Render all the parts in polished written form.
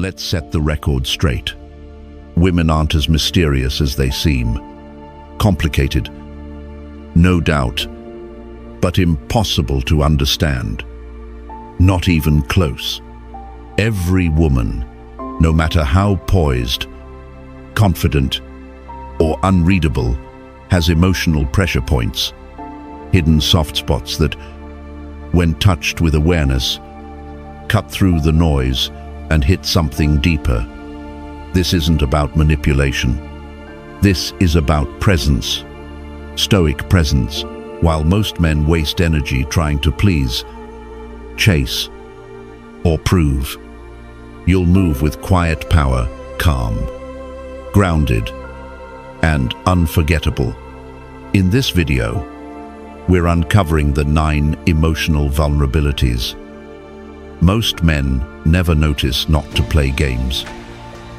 Let's set the record straight. Women aren't as mysterious as they seem. Complicated, no doubt, but impossible to understand. Not even close. Every woman, no matter how poised, confident, or unreadable, has emotional pressure points, hidden soft spots that, when touched with awareness, cut through the noise and hit something deeper. This isn't about manipulation. This is about presence, stoic presence. While most men waste energy trying to please, chase, or prove, you'll move with quiet power, calm, grounded, and unforgettable. In this video, we're uncovering the 9 emotional vulnerabilities. Most men never notice not to play games,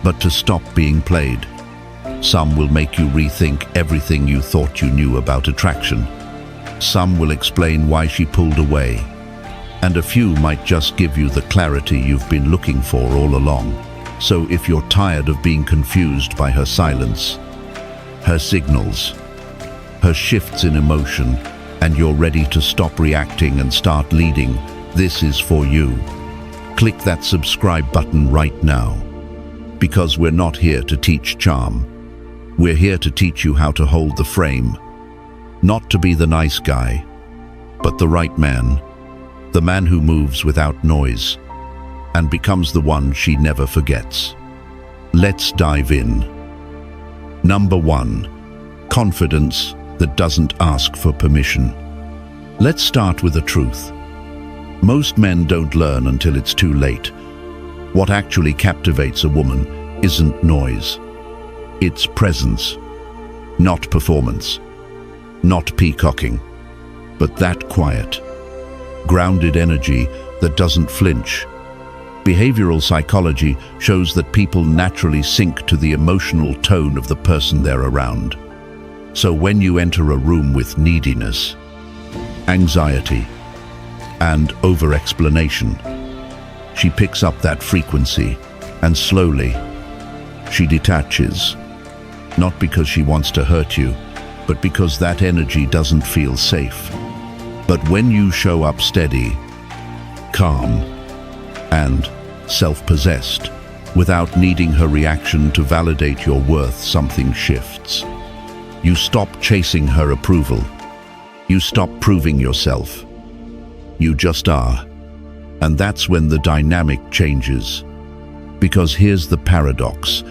but to stop being played. Some will make you rethink everything you thought you knew about attraction. Some will explain why she pulled away. And a few might just give you the clarity you've been looking for all along. So if you're tired of being confused by her silence, her signals, her shifts in emotion, and you're ready to stop reacting and start leading, this is for you. Click that subscribe button right now. Because we're not here to teach charm. We're here to teach you how to hold the frame. Not to be the nice guy, but the right man. The man who moves without noise and becomes the one she never forgets. Let's dive in. Number 1, confidence that doesn't ask for permission. Let's start with the truth. Most men don't learn until it's too late. What actually captivates a woman isn't noise. It's presence, not performance, not peacocking, but that quiet, grounded energy that doesn't flinch. Behavioral psychology shows that people naturally sync to the emotional tone of the person they're around. So when you enter a room with neediness, anxiety, and over-explanation, she picks up that frequency, and slowly, she detaches. Not because she wants to hurt you, but because that energy doesn't feel safe. But when you show up steady, calm, and self-possessed, without needing her reaction to validate your worth, something shifts. You stop chasing her approval. You stop proving yourself. You just are. And that's when the dynamic changes. Because here's the paradox.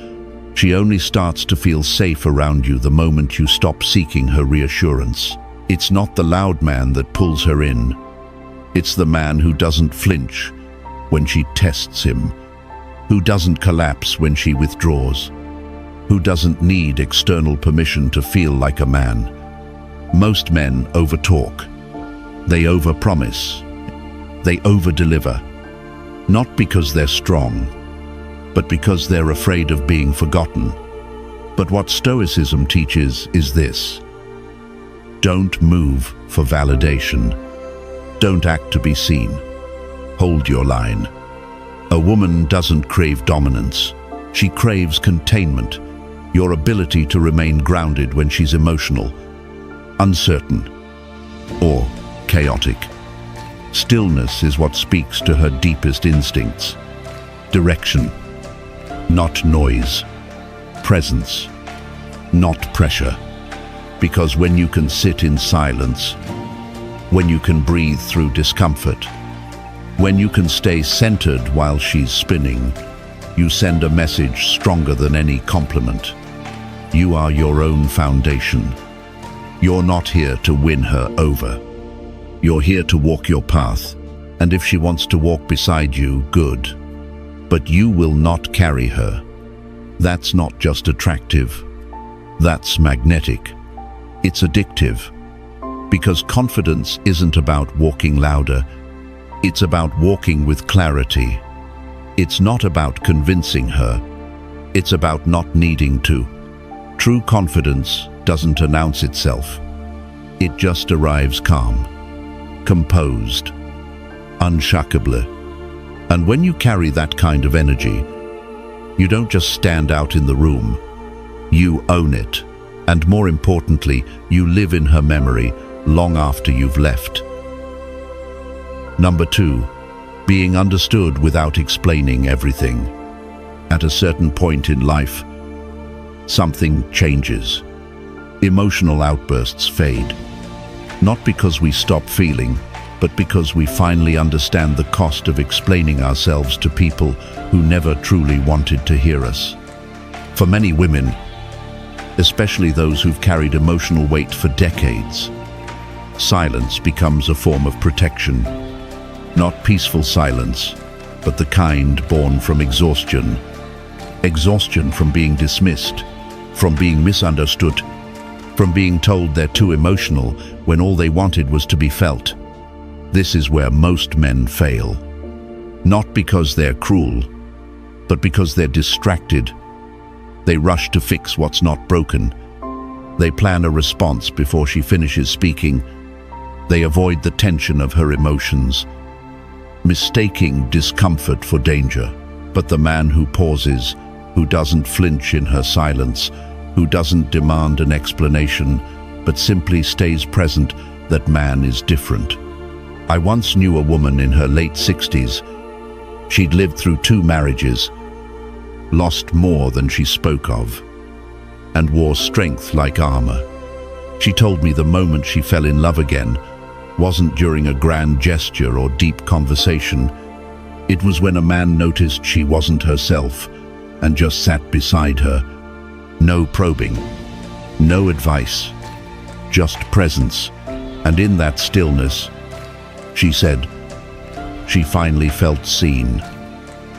She only starts to feel safe around you the moment you stop seeking her reassurance. It's not the loud man that pulls her in. It's the man who doesn't flinch when she tests him, who doesn't collapse when she withdraws, who doesn't need external permission to feel like a man. Most men overtalk. They overpromise. They overdeliver. Not because they're strong, but because they're afraid of being forgotten. But what Stoicism teaches is this: don't move for validation. Don't act to be seen. Hold your line. A woman doesn't crave dominance. She craves containment, your ability to remain grounded when she's emotional, uncertain, or chaotic. Stillness is what speaks to her deepest instincts. Direction, not noise. Presence, not pressure. Because when you can sit in silence, when you can breathe through discomfort, when you can stay centered while she's spinning, you send a message stronger than any compliment. You are your own foundation. You're not here to win her over. You're here to walk your path, and if she wants to walk beside you, good. But you will not carry her. That's not just attractive. That's magnetic. It's addictive. Because confidence isn't about walking louder. It's about walking with clarity. It's not about convincing her. It's about not needing to. True confidence doesn't announce itself. It just arrives calm, composed, unshackable. And when you carry that kind of energy, You don't just stand out in the room. You own it. And more importantly, you live in her memory long after you've left. Number 2, being understood without explaining everything. At a certain point in life, something changes. Emotional outbursts fade. Not because we stop feeling, but because we finally understand the cost of explaining ourselves to people who never truly wanted to hear us. For many women, especially those who've carried emotional weight for decades, silence becomes a form of protection. Not peaceful silence, but the kind born from exhaustion. Exhaustion from being dismissed, from being misunderstood, from being told they're too emotional when all they wanted was to be felt. This is where most men fail. Not because they're cruel, but because they're distracted. They rush to fix what's not broken. They plan a response before she finishes speaking. They avoid the tension of her emotions, mistaking discomfort for danger. But the man who pauses, who doesn't flinch in her silence, who doesn't demand an explanation, but simply stays present, that man is different. I once knew a woman in her late 60s. She'd lived through 2 marriages, lost more than she spoke of, and wore strength like armor. She told me the moment she fell in love again wasn't during a grand gesture or deep conversation. It was when a man noticed she wasn't herself and just sat beside her. No probing, no advice, just presence. And in that stillness, she said, she finally felt seen.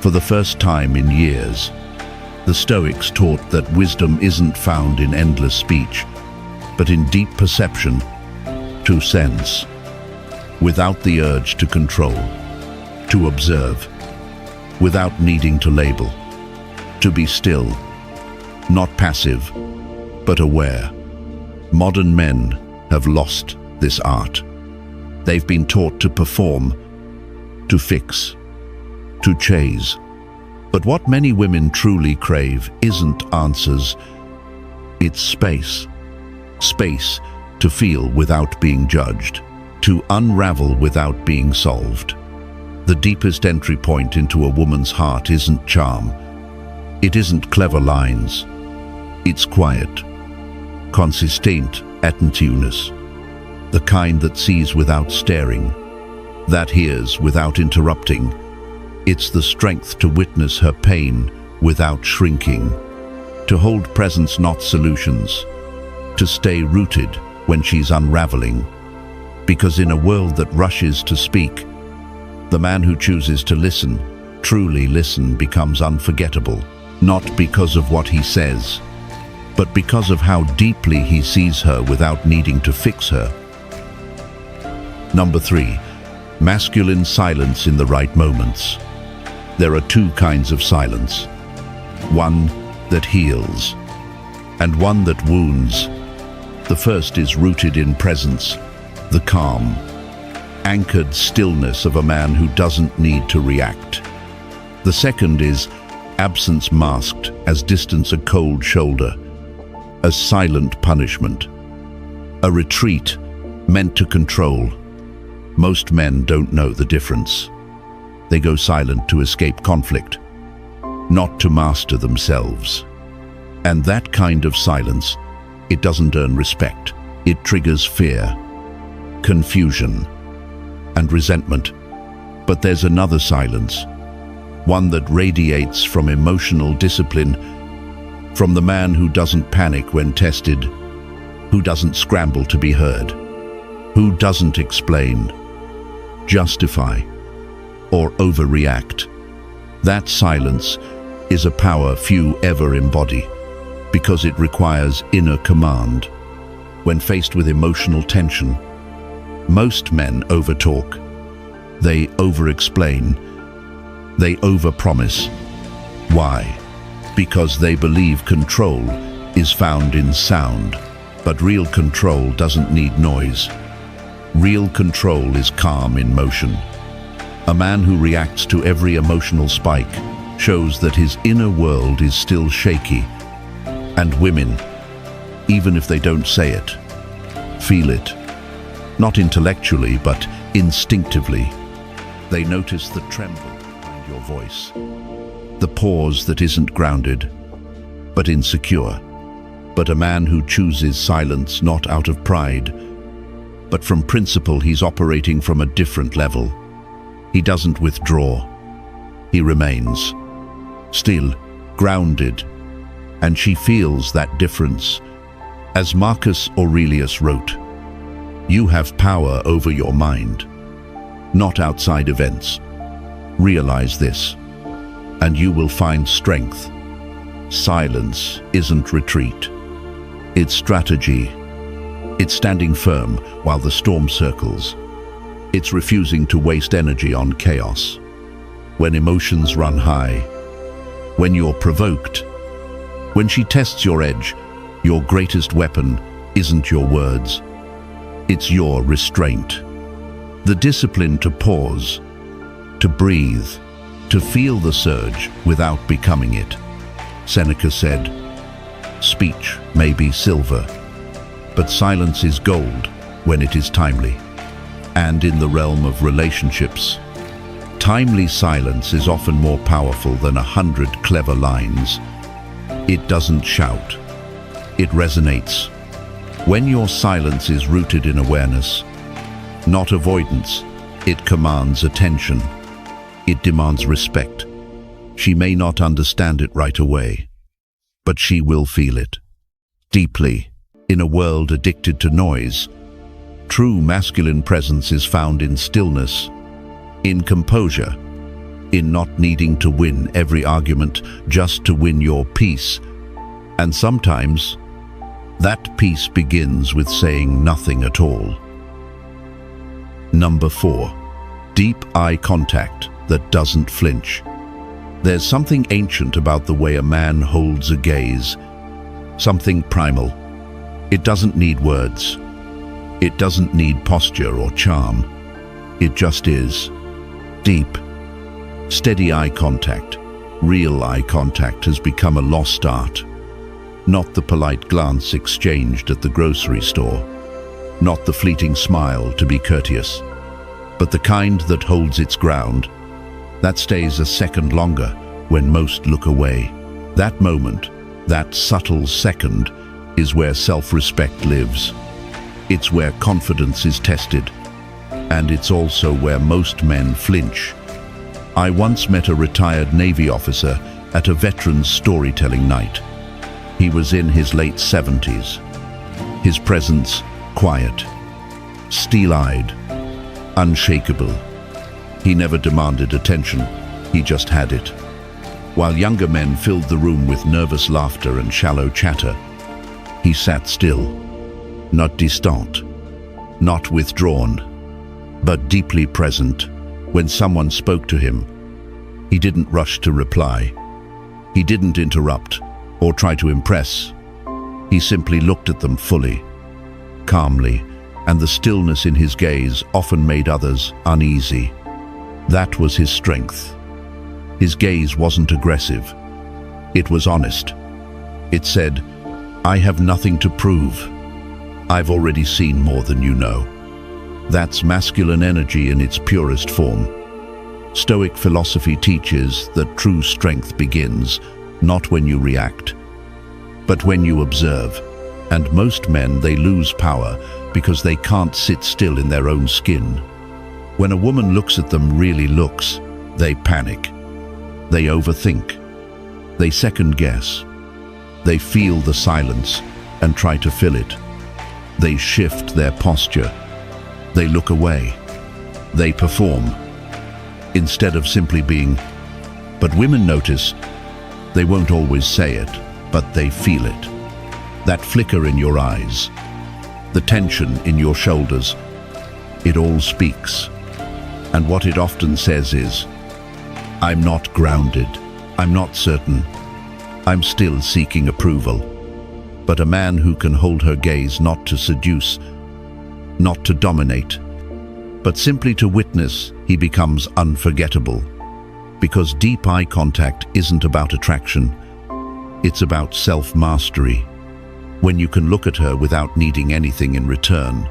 For the first time in years, the Stoics taught that wisdom isn't found in endless speech, but in deep perception, to sense, without the urge to control, to observe, without needing to label, to be still, not passive, but aware. Modern men have lost this art. They've been taught to perform, to fix, to chase. But what many women truly crave isn't answers, it's space. Space to feel without being judged, to unravel without being solved. The deepest entry point into a woman's heart isn't charm. It isn't clever lines. It's quiet, consistent attentiveness. The kind that sees without staring, that hears without interrupting. It's the strength to witness her pain without shrinking, to hold presence, not solutions, to stay rooted when she's unraveling. Because in a world that rushes to speak, the man who chooses to listen, truly listen, becomes unforgettable, not because of what he says, but because of how deeply he sees her without needing to fix her. Number 3, masculine silence in the right moments. There are 2 kinds of silence. One that heals, and one that wounds. The first is rooted in presence, the calm, anchored stillness of a man who doesn't need to react. The second is absence masked as distance, a cold shoulder, a silent punishment, a retreat meant to control. Most men don't know the difference. They go silent to escape conflict, not to master themselves. And that kind of silence, it doesn't earn respect. It triggers fear, confusion, and resentment. But there's another silence, one that radiates from emotional discipline, from the man who doesn't panic when tested, who doesn't scramble to be heard, who doesn't explain, justify, or overreact. That silence is a power few ever embody, because it requires inner command. When faced with emotional tension, most men overtalk, they over-explain, they overpromise. Why? Because they believe control is found in sound, but real control doesn't need noise. Real control is calm in motion. A man who reacts to every emotional spike, shows that his inner world is still shaky. And women, even if they don't say it, feel it. Not intellectually, but instinctively. They notice the tremble behind your voice, the pause that isn't grounded, but insecure. But a man who chooses silence not out of pride, but from principle, he's operating from a different level. He doesn't withdraw. He remains, still, grounded, and she feels that difference. As Marcus Aurelius wrote, "You have power over your mind, not outside events. Realize this, and you will find strength." Silence isn't retreat. It's strategy. It's standing firm while the storm circles. It's refusing to waste energy on chaos. When emotions run high, when you're provoked, when she tests your edge, your greatest weapon isn't your words. It's your restraint. The discipline to pause, to breathe, to feel the surge without becoming it. Seneca said, "Speech may be silver, but silence is gold when it is timely." And in the realm of relationships, timely silence is often more powerful than 100 clever lines. It doesn't shout. It resonates. When your silence is rooted in awareness, not avoidance, it commands attention. It demands respect. She may not understand it right away, but she will feel it deeply. In a world addicted to noise, true masculine presence is found in stillness, in composure, in not needing to win every argument just to win your peace. And sometimes, that peace begins with saying nothing at all. Number 4, deep eye contact that doesn't flinch. There's something ancient about the way a man holds a gaze, something primal. It doesn't need words. It doesn't need posture or charm. It just is. Deep, steady eye contact, real eye contact has become a lost art. Not the polite glance exchanged at the grocery store, not the fleeting smile to be courteous, but the kind that holds its ground, that stays a second longer when most look away. That moment, that subtle second, is where self-respect lives. It's where confidence is tested, and it's also where most men flinch. I once met a retired Navy officer at a veterans storytelling night. He was in his late 70s. His presence, quiet, steel-eyed, unshakable. He never demanded attention, he just had it. While younger men filled the room with nervous laughter and shallow chatter, he sat still, not distant, not withdrawn, but deeply present. When someone spoke to him, he didn't rush to reply. He didn't interrupt or try to impress. He simply looked at them fully, calmly, and the stillness in his gaze often made others uneasy. That was his strength. His gaze wasn't aggressive. It was honest. It said, "I have nothing to prove. I've already seen more than you know." That's masculine energy in its purest form. Stoic philosophy teaches that true strength begins not when you react, but when you observe. And most men, they lose power because they can't sit still in their own skin. When a woman looks at them, really looks, they panic. They overthink. They second guess. They feel the silence and try to fill it. They shift their posture. They look away. They perform, instead of simply being. But women notice. They won't always say it, but they feel it. That flicker in your eyes, the tension in your shoulders, it all speaks. And what it often says is, "I'm not grounded. I'm not certain. I'm still seeking approval." But a man who can hold her gaze not to seduce, not to dominate, but simply to witness, he becomes unforgettable. Because deep eye contact isn't about attraction, it's about self-mastery. When you can look at her without needing anything in return,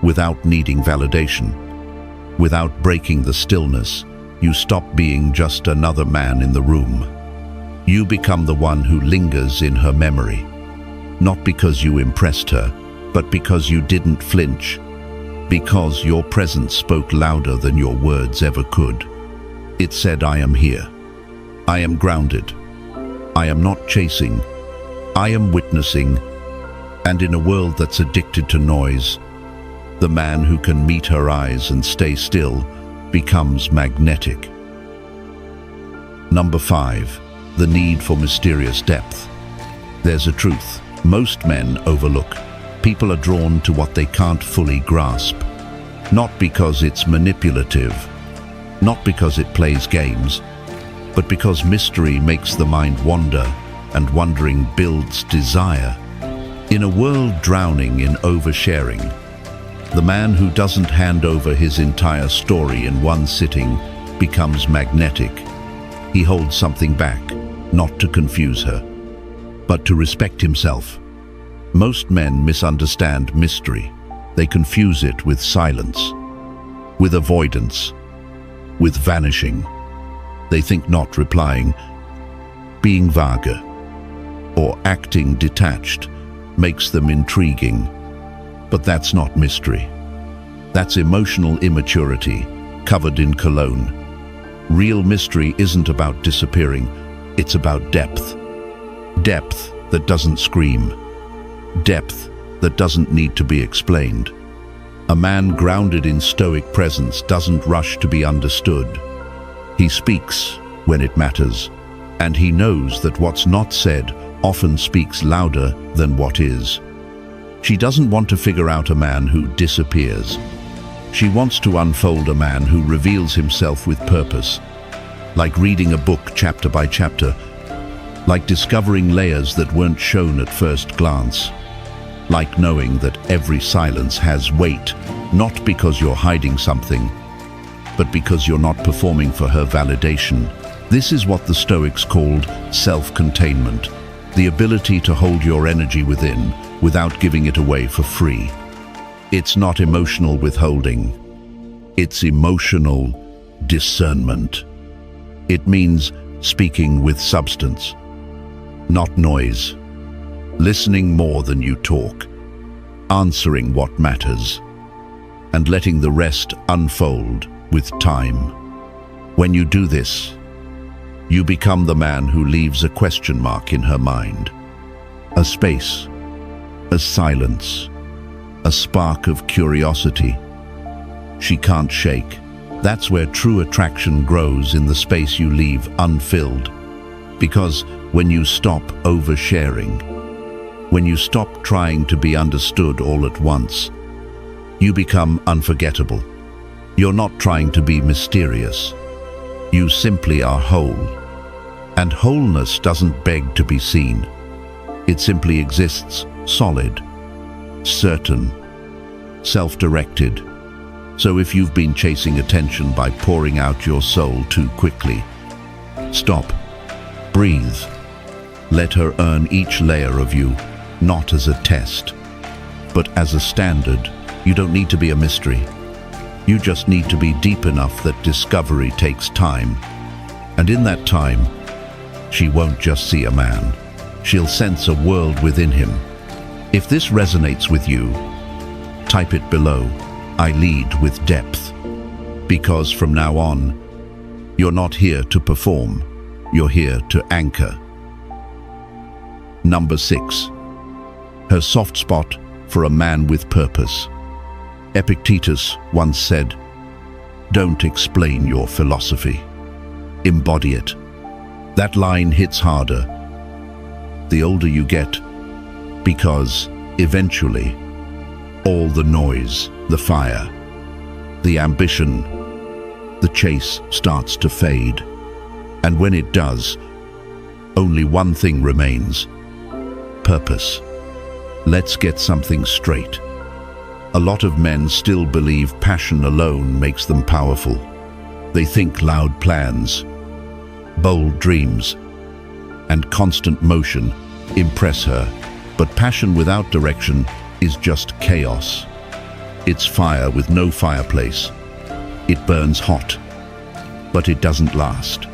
without needing validation, without breaking the stillness, you stop being just another man in the room. You become the one who lingers in her memory, not because you impressed her, but because you didn't flinch, because your presence spoke louder than your words ever could. It said, I am here. I am grounded. I am not chasing. I am witnessing. And in a world that's addicted to noise, the man who can meet her eyes and stay still becomes magnetic. Number 5, the need for mysterious depth. There's a truth most men overlook. People are drawn to what they can't fully grasp. Not because it's manipulative, not because it plays games, but because mystery makes the mind wander, and wondering builds desire. In a world drowning in oversharing, the man who doesn't hand over his entire story in one sitting becomes magnetic. He holds something back, not to confuse her, but to respect himself. Most men misunderstand mystery. They confuse it with silence, with avoidance, with vanishing. They think not replying, being vague, or acting detached makes them intriguing. But that's not mystery. That's emotional immaturity, covered in cologne. Real mystery isn't about disappearing, it's about depth. Depth that doesn't scream. Depth that doesn't need to be explained. A man grounded in Stoic presence doesn't rush to be understood. He speaks when it matters, and he knows that what's not said often speaks louder than what is. She doesn't want to figure out a man who disappears. She wants to unfold a man who reveals himself with purpose, like reading a book chapter by chapter, like discovering layers that weren't shown at first glance, like knowing that every silence has weight, not because you're hiding something, but because you're not performing for her validation. This is what the Stoics called self-containment, the ability to hold your energy within without giving it away for free. It's not emotional withholding. It's emotional discernment. It means speaking with substance, not noise, listening more than you talk, answering what matters, and letting the rest unfold with time. When you do this, you become the man who leaves a question mark in her mind, a space, a silence, a spark of curiosity she can't shake. That's where true attraction grows, in the space you leave unfilled. Because when you stop oversharing, when you stop trying to be understood all at once, you become unforgettable. You're not trying to be mysterious. You simply are whole. And wholeness doesn't beg to be seen. It simply exists, solid, certain, self-directed. So if you've been chasing attention by pouring out your soul too quickly, stop, breathe. Let her earn each layer of you, not as a test, but as a standard. You don't need to be a mystery. You just need to be deep enough that discovery takes time. And in that time, she won't just see a man. She'll sense a world within him. If this resonates with you, type it below. I lead with depth. Because from now on, you're not here to perform. You're here to anchor. Number 6. Her soft spot for a man with purpose. Epictetus once said, "Don't explain your philosophy. Embody it." That line hits harder the older you get, because eventually, all the noise, the fire, the ambition, the chase starts to fade. And when it does, only one thing remains: purpose. Let's get something straight. A lot of men still believe passion alone makes them powerful. They think loud plans, bold dreams, and constant motion impress her. But passion without direction is just chaos. It's fire with no fireplace. It burns hot, but it doesn't last.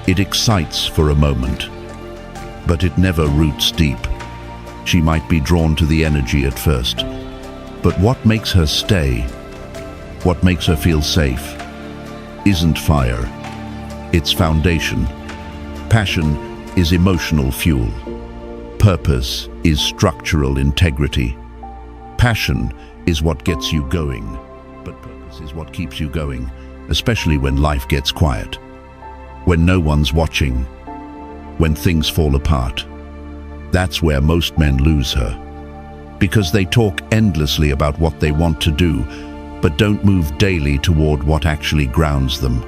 It excites for a moment, but it never roots deep. She might be drawn to the energy at first, but what makes her stay, what makes her feel safe, isn't fire. It's foundation. Passion is emotional fuel. Purpose is structural integrity. Passion is what gets you going, but purpose is what keeps you going, especially when life gets quiet, when no one's watching, when things fall apart. That's where most men lose her, because they talk endlessly about what they want to do, but don't move daily toward what actually grounds them.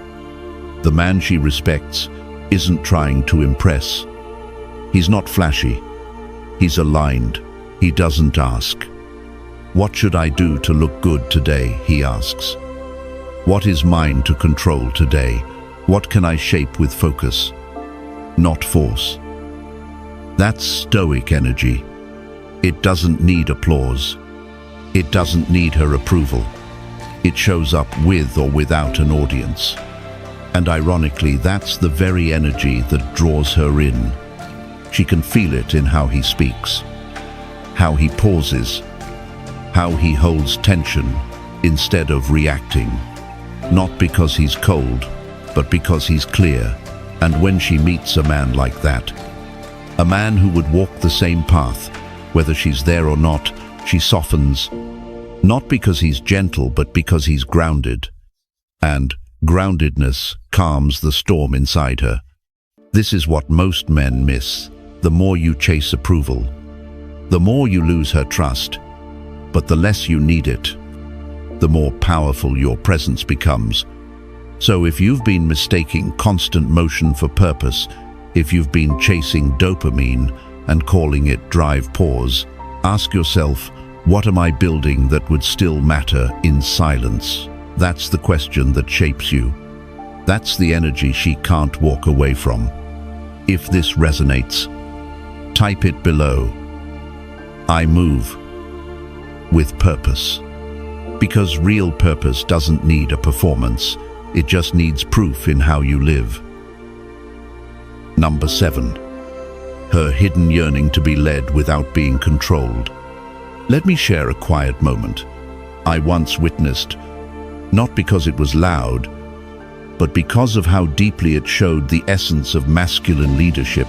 The man she respects isn't trying to impress. He's not flashy. He's aligned. He doesn't ask, "What should I do to look good today?" He asks, "What is mine to control today? What can I shape with focus, not force?" That's Stoic energy. It doesn't need applause. It doesn't need her approval. It shows up with or without an audience. And ironically, that's the very energy that draws her in. She can feel it in how he speaks, how he pauses, how he holds tension instead of reacting. Not because he's cold, but because he's clear. And when she meets a man like that, a man who would walk the same path, whether she's there or not, she softens, not because he's gentle, but because he's grounded. And groundedness calms the storm inside her. This is what most men miss. The more you chase approval, the more you lose her trust. But the less you need it, the more powerful your presence becomes. So if you've been mistaking constant motion for purpose, if you've been chasing dopamine and calling it drive pause, ask yourself, what am I building that would still matter in silence? That's the question that shapes you. That's the energy she can't walk away from. If this resonates, type it below. I move with purpose. Because real purpose doesn't need a performance. It just needs proof in how you live. Number 7. Her hidden yearning to be led without being controlled. Let me share a quiet moment I once witnessed, not because it was loud, but because of how deeply it showed the essence of masculine leadership.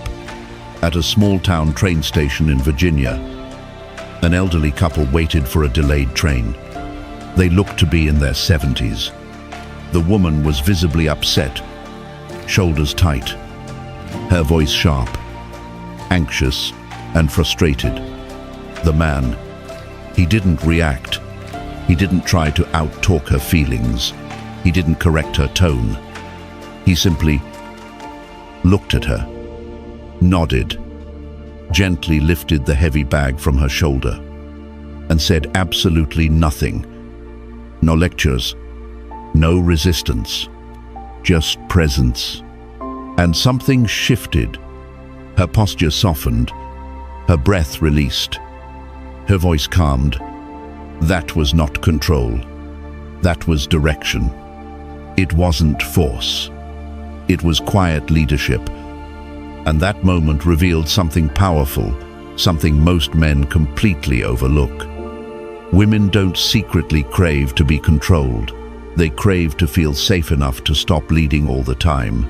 At a small-town train station in Virginia, an elderly couple waited for a delayed train. They looked to be in their 70s. The woman was visibly upset, shoulders tight, her voice sharp, anxious and frustrated. The man, he didn't react. He didn't try to out-talk her feelings. He didn't correct her tone. He simply looked at her, nodded, gently lifted the heavy bag from her shoulder, and said absolutely nothing. No lectures, no resistance, just presence. And something shifted. Her posture softened, her breath released, her voice calmed. That was not control. That was direction. It wasn't force. It was quiet leadership. And that moment revealed something powerful, something most men completely overlook. Women don't secretly crave to be controlled. They crave to feel safe enough to stop leading all the time.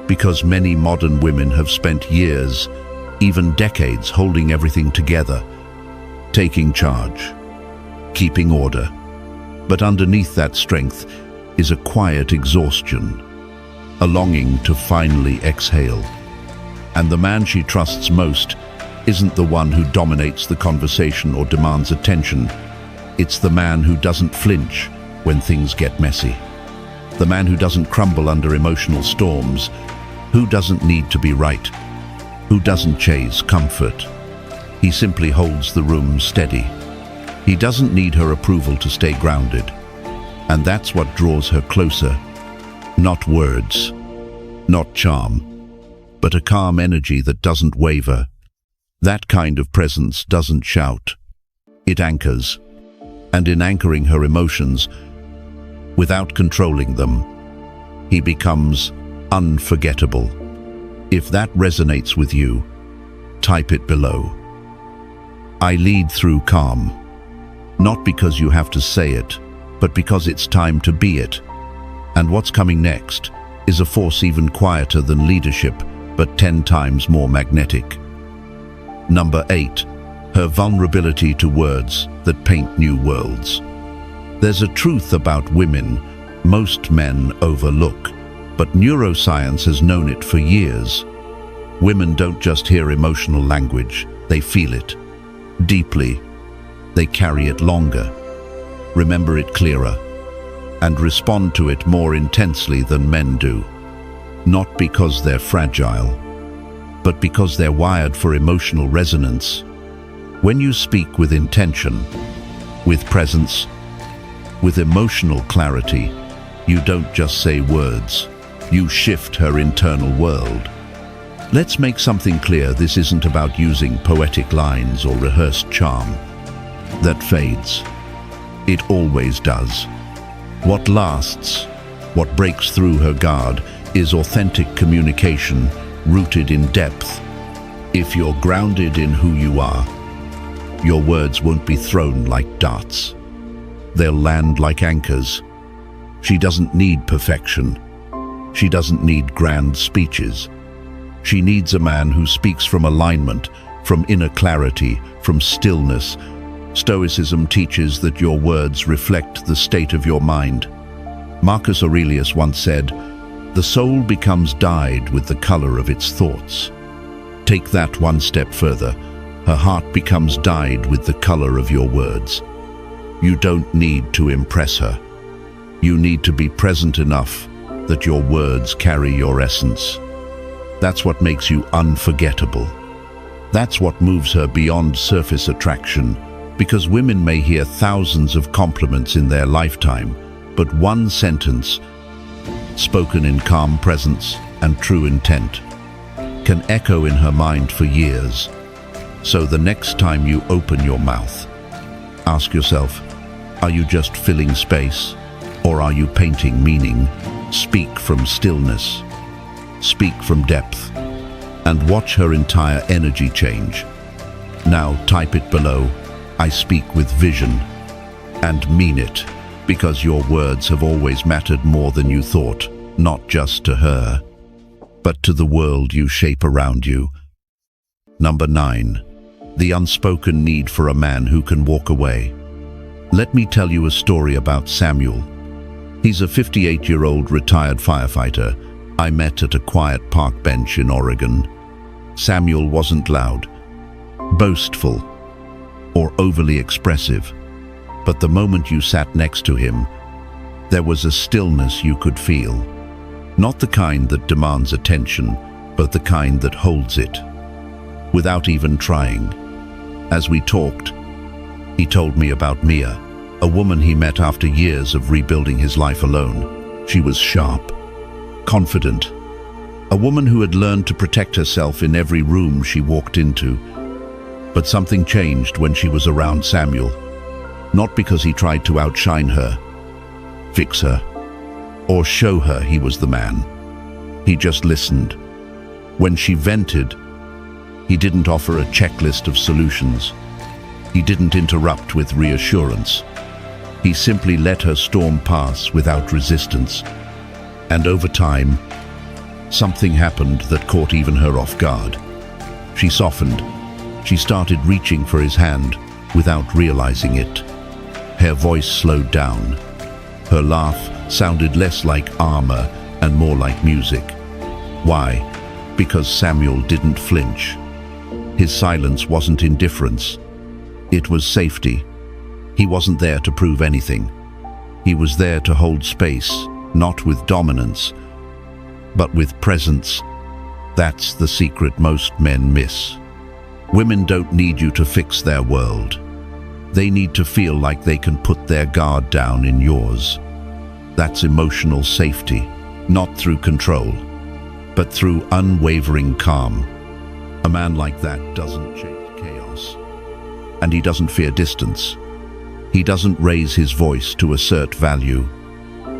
Because many modern women have spent years, even decades, holding everything together, taking charge, keeping order. But underneath that strength is a quiet exhaustion, a longing to finally exhale. And the man she trusts most isn't the one who dominates the conversation or demands attention. It's the man who doesn't flinch when things get messy. The man who doesn't crumble under emotional storms, who doesn't need to be right, who doesn't chase comfort. He simply holds the room steady. He doesn't need her approval to stay grounded. And that's what draws her closer. Not words, Not charm, but a calm energy that doesn't waver. That kind of presence doesn't shout. It anchors. And in anchoring her emotions, without controlling them, he becomes unforgettable. If that resonates with you, type it below. I lead through calm. Not because you have to say it, but because it's time to be it. And what's coming next is a force even quieter than leadership, but 10 times more magnetic. Number 8, her vulnerability to words that paint new worlds. There's a truth about women most men overlook, but neuroscience has known it for years. Women don't just hear emotional language, they feel it deeply. They carry it longer, remember it clearer, and respond to it more intensely than men do. Not because they're fragile, but because they're wired for emotional resonance. When you speak with intention, with presence, with emotional clarity, you don't just say words, you shift her internal world. Let's make something clear, this isn't about using poetic lines or rehearsed charm. That fades. It always does. What lasts, what breaks through her guard, is authentic communication rooted in depth. If you're grounded in who you are, your words won't be thrown like darts. They'll land like anchors. She doesn't need perfection. She doesn't need grand speeches. She needs a man who speaks from alignment, from inner clarity, from stillness. Stoicism teaches that your words reflect the state of your mind. Marcus Aurelius once said, "The soul becomes dyed with the color of its thoughts." Take that one step further. Her heart becomes dyed with the color of your words. You don't need to impress her. You need to be present enough that your words carry your essence. That's what makes you unforgettable. That's what moves her beyond surface attraction, because women may hear thousands of compliments in their lifetime, but one sentence, spoken in calm presence and true intent, can echo in her mind for years. So the next time you open your mouth, ask yourself, are you just filling space, or are you painting meaning? Speak from stillness, speak from depth, and watch her entire energy change. Now type it below, I speak with vision, and mean it, because your words have always mattered more than you thought, not just to her, but to the world you shape around you. Number 9, the unspoken need for a man who can walk away. Let me tell you a story about Samuel. He's a 58-year-old retired firefighter I met at a quiet park bench in Oregon. Samuel wasn't loud, boastful, or overly expressive, but the moment you sat next to him, there was a stillness you could feel. Not the kind that demands attention, but the kind that holds it, without even trying. As we talked, he told me about Mia, a woman he met after years of rebuilding his life alone. She was sharp, confident, a woman who had learned to protect herself in every room she walked into. But something changed when she was around Samuel, not because he tried to outshine her, fix her, or show her he was the man. He just listened. When she vented, he didn't offer a checklist of solutions. He didn't interrupt with reassurance. He simply let her storm pass without resistance. And over time, something happened that caught even her off guard. She softened. She started reaching for his hand without realizing it. Her voice slowed down. Her laugh sounded less like armor and more like music. Why? Because Samuel didn't flinch. His silence wasn't indifference. It was safety. He wasn't there to prove anything. He was there to hold space, not with dominance, but with presence. That's the secret most men miss. Women don't need you to fix their world. They need to feel like they can put their guard down in yours. That's emotional safety, not through control, but through unwavering calm. A man like that doesn't chase chaos, and he doesn't fear distance. He doesn't raise his voice to assert value.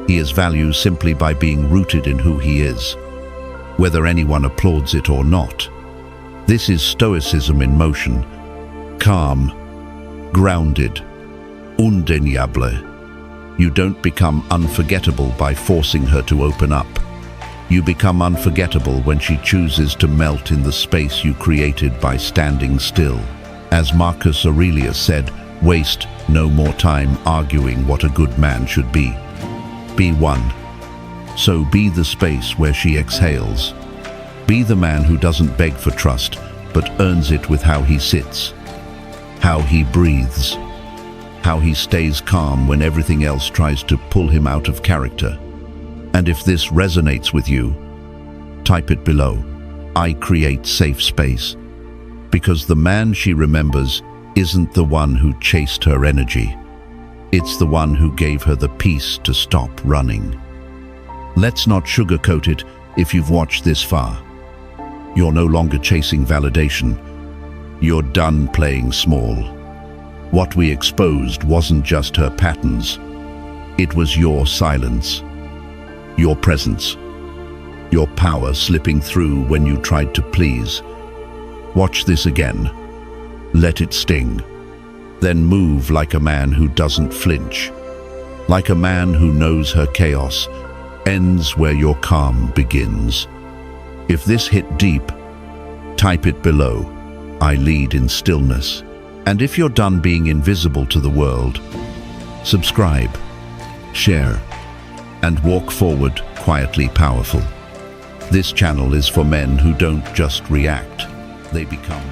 He is valued simply by being rooted in who he is, whether anyone applauds it or not. This is Stoicism in motion, calm, grounded, undeniable. You don't become unforgettable by forcing her to open up. You become unforgettable when she chooses to melt in the space you created by standing still. As Marcus Aurelius said, waste no more time arguing what a good man should be. Be one. So be the space where she exhales. Be the man who doesn't beg for trust, but earns it with how he sits, how he breathes, how he stays calm when everything else tries to pull him out of character. And if this resonates with you, type it below. I create safe space. Because the man she remembers isn't the one who chased her energy. It's the one who gave her the peace to stop running. Let's not sugarcoat it. If you've watched this far, you're no longer chasing validation. You're done playing small. What we exposed wasn't just her patterns. It was your silence, your presence, your power slipping through when you tried to please. Watch this again. Let it sting. Then move like a man who doesn't flinch. Like a man who knows her chaos ends where your calm begins. If this hit deep, type it below. I lead in stillness. And if you're done being invisible to the world, subscribe, share, and walk forward quietly powerful. This channel is for men who don't just react, they become